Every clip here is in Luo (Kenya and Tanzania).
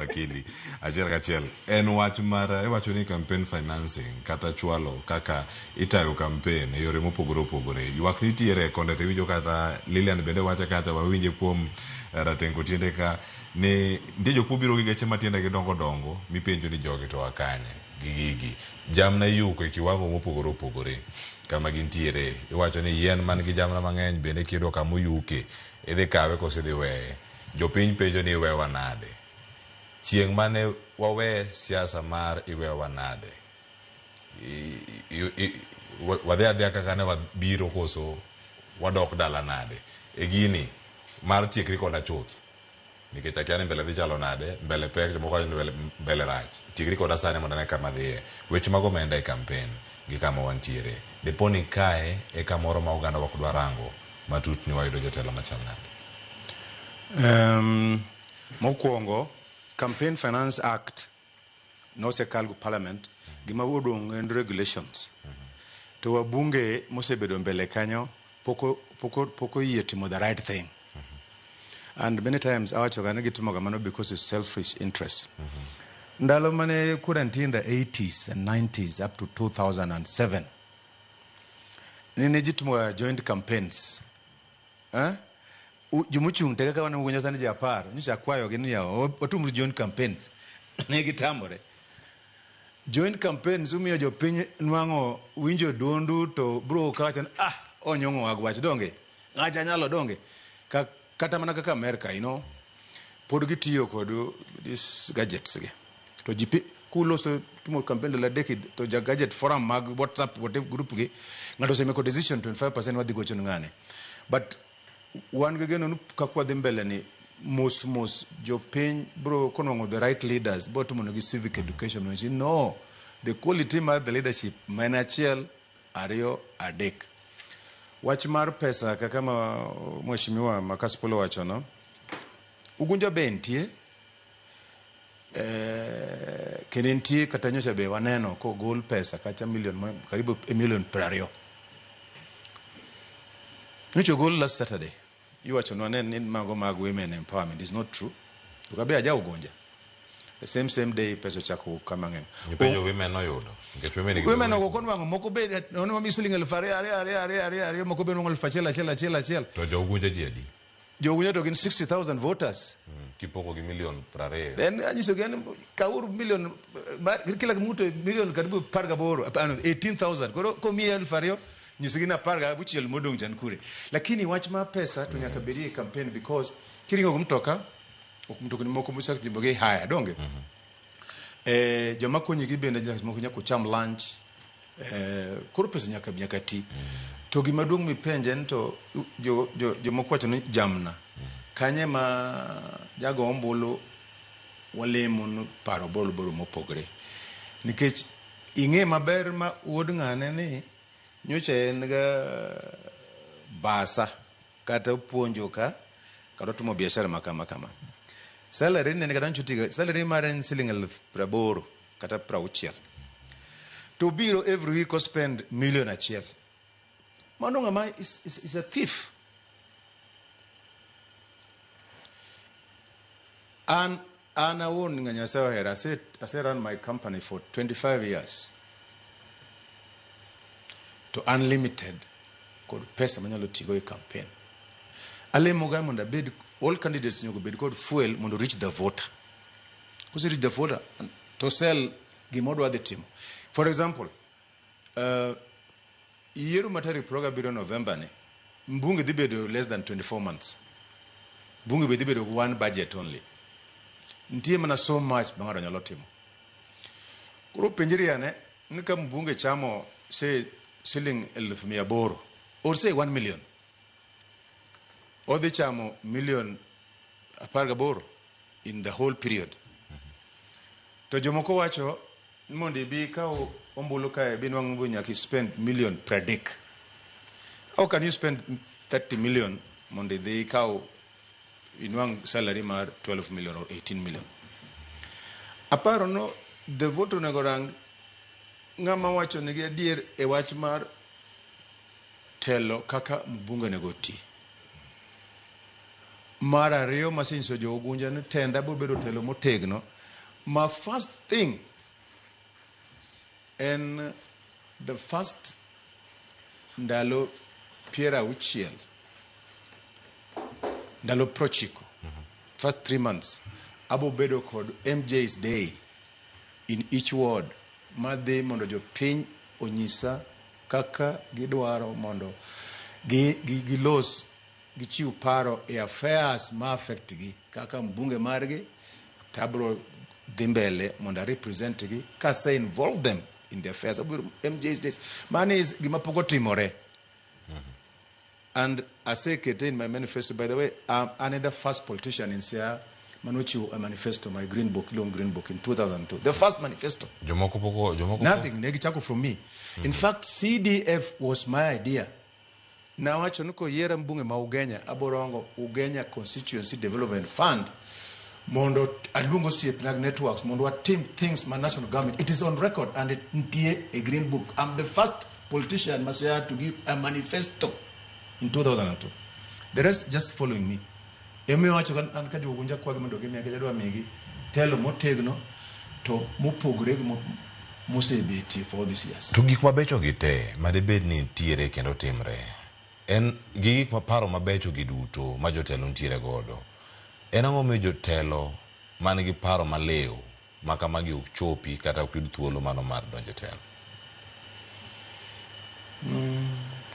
akili achiel kachiel en wach mar iwacho ni campaign financing kata chwalo kaka itayo campaign e yore mopogore opogore ywak nitiere konde te winjo kata Lilian bende wacha kata wawinje kuom ratengo tiende ka ni nitie jok mobiro gi geche matiende gi dongo dongo mipenjo ni jogi to akanye gi gigi jamna yuko e kiwango mopogore opogore kama gintiere iwacho ni yien man gi jamna mang'eny bende kiyudo kama oyuke idhi kawe kose dhi weye jopiny penjo ni iwewa nade chieng' mane wawe siasa mar iwewa nade wadhi adhiya kaka ne wabiro koso wadok dala nade e gini mar tiekri koda chuth nikech akia ni mbele dhi chalo nade mbele pek jomoko wacho mbele rach tiekri koda sani mondo ane kama dhiye weche mag omenda e campaign gi kama wantiere dipo ni kae e kamoro ma oganda ok dwa rango matut ni wayudo jotelo machal nade. Mokwongo Campaign Finance Act nosekal go parliament gima odong' en regulations to wabunge mosebedo mbele kanyo poko yie timo the right thing and many times awacho ga ni gitimo kamano because of selfish interest ndalo mane kuranti in the 80s and 90s up to 2007 nene jitimo joint campaigns jumuchung tega ka wana Ugunja sani japar nyicha kwayo gini ya otumru joint campaigns negi tamore joint campaigns umiyo jopiny nwango winjo dondu to bro kawacha onyongo agwach donge ngacha nyalo donge kata mana kaka America pod gitiyo kod this gadgets ge to jipi kuloso tumo campaign la decade to ja gadget forum mag WhatsApp whatever group ge ngato se make decision 25% wadhi gocho ngane but one gageno kakwa dhimbele ni mos jopiny bro konwango the right leaders but mono gi civic education which no the quality mar the leadership manachiel ariyo adek wach mar pesa kaka mheshimiwa Makaspolo wacho no Ugunja bentie kenentie kata nyocha be waneno ko gol pesa kacha million karibu million prario nyocha gol last Saturday you watch on one mago mag women empowerment is not true tukabe aja Ugunja the same day peso chako kamang'en nipenjo women no yudo women go konwango moko be nono mami siling el fare are moko be ngol fachela chela to jo Ugunja jedi jo Ugunja to gin 60,000 voters kipoko gi million prare then anyiso gen kaur million kila mtu million karibu parga boro 18,000 ko mi el fare nyusigina parga buchiel modong jan kure lakini wach ma pesa to nyaka bedie campaign because kiringo kumtoka ni moko musa jimboge haya donge joma konyi gi bende moko nyako cham lunch koro pesa nyaka ti to gima duong' mi penjen to jo moko wacho ni jamna kanye ma jago ombulu walemo paro bolo mopogre nikech ing'e maber ma wuod ng'ane ni nyocha en ga basa kata puonjo ka kata timo biashara makama salary ne kata nchutiga salary maren siling 80 kata 60 to biro every week spend million achiel mano ngama is a thief and I won nganya sawa here I run my company for 25 years to unlimited kod pesa manyalo tigo e campaign alemo ga mondo bed all candidates nyogo bed kod fuel mondo reach the voter because reach the voter to sell gimodo adhi timo for example yeru matari program biro November ne mbunge dhi bedo less than 24 months mbunge dhi bedo one budget only ntie mana so much bangado nyalo timo koro penjiri ane nika mbunge chamo say siling 1,800 or say 1 million or the chamo million apargaboro in the whole period to jomoko wacho mondi bi ka ombulu ka bi nwango nyaka spend million per dick how can you spend 30 million mondi they ka inwang salary mar 12 million or 18 million aparo no the vote na gorang ngama wacho ni adier e wach mar telo kaka mbunge nego ti Mar ariyo masinyiso jo Ugunja ni tenda bo bedo telo motegno. My first thing and the first ndalo piero auchiel ndalo prochiko first 3 months abo bedo kod MJ's day in each ward madhi mondo jo piny onyisa kaka gidwaro mondo gilos gichiw paro e affairs ma affect gi kaka mbunge margi tabro dhi mbele mondo represent gi kase involve them in the affairs of MJ's days. Man is gimapoko timore. And I say in my manifesto, by the way, I'm the first politician in Sia Manuchi a manifesto, my green book, long green book in 2002. The first manifesto. Nothing, negichako from me. In fact, CDF was my idea. Now, achonuko yera mbunge ma Ugenya, aborongo Ugenya Constituency Development Fund. Mondo adungo siepnag networks mondo team things my national government. It is on record and it a green book. I'm the first politician Masaya to give a manifesto in 2002. The rest just following me. Eme wacho an ka jo Ugunja kwa mondo gimi akajado amigi telo motegno to mopogore mosebeti for this years. To gik mabecho gite madebed ni tiere kendo timre. En gik maparo mabecho giduto ma jotelo ntiere godo. En ang'o miyo jotelo man gi paro maleo ma kamagi ok chopi kata ok yud thuolo mano mar donjo e telo?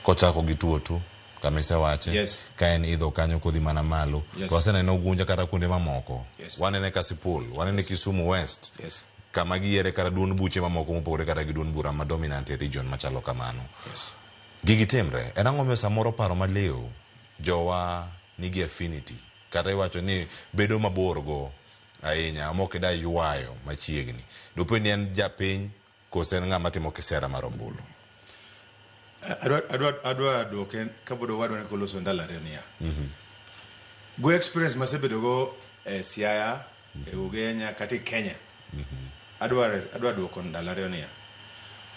Kochako gi tuo tu kamise wache. Yes. Ka en idho kanyo kodhi mana malo. Yes. To waseneno Ugunja kata kuonde mamoko. Yes. Wanene Kasipul, wanene Kisumu West. Yes. Kama giere kata duond buche mamoko mopogore kata gi duond bura ma dominant e region machalo kamano. Yes. Gigi timre. En ang'o miyo samoro paro maleo jowa nigi affinity kata iwacho ni bedo mabor go ahinya mok da yuayo machiegni. Dopo ni en japiny kose en ng'ama timo kisera mar ombulu. Adwa doken kabodo wadwa ne koloso ndala renia. Go experience masebedo go Siaya e Ugenya kata Kenya. Adwa dwoko ndala renia.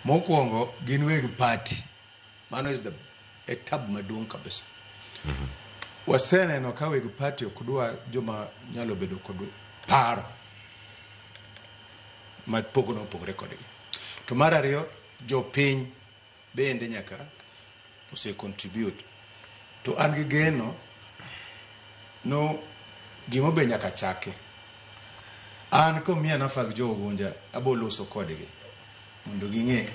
Mokwongo gin weg party. Mano is a tab maduong' kabisa. Waseneno ka weg party okudwa joma nyalo bedo kod paro ma pogono pogore kodgi. To mar ariyo jo piny bende nyaka ose contribute. To an gi geno no gimo be nyaka chake. An ko miya nafas jo Ugunja aboloso kodgi mondo ging'e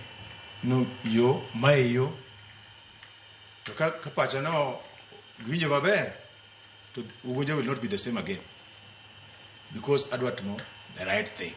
no yo mayo to ka pacha no gwinjo maber to Ugunja will not be the same again because adwa timo the right thing.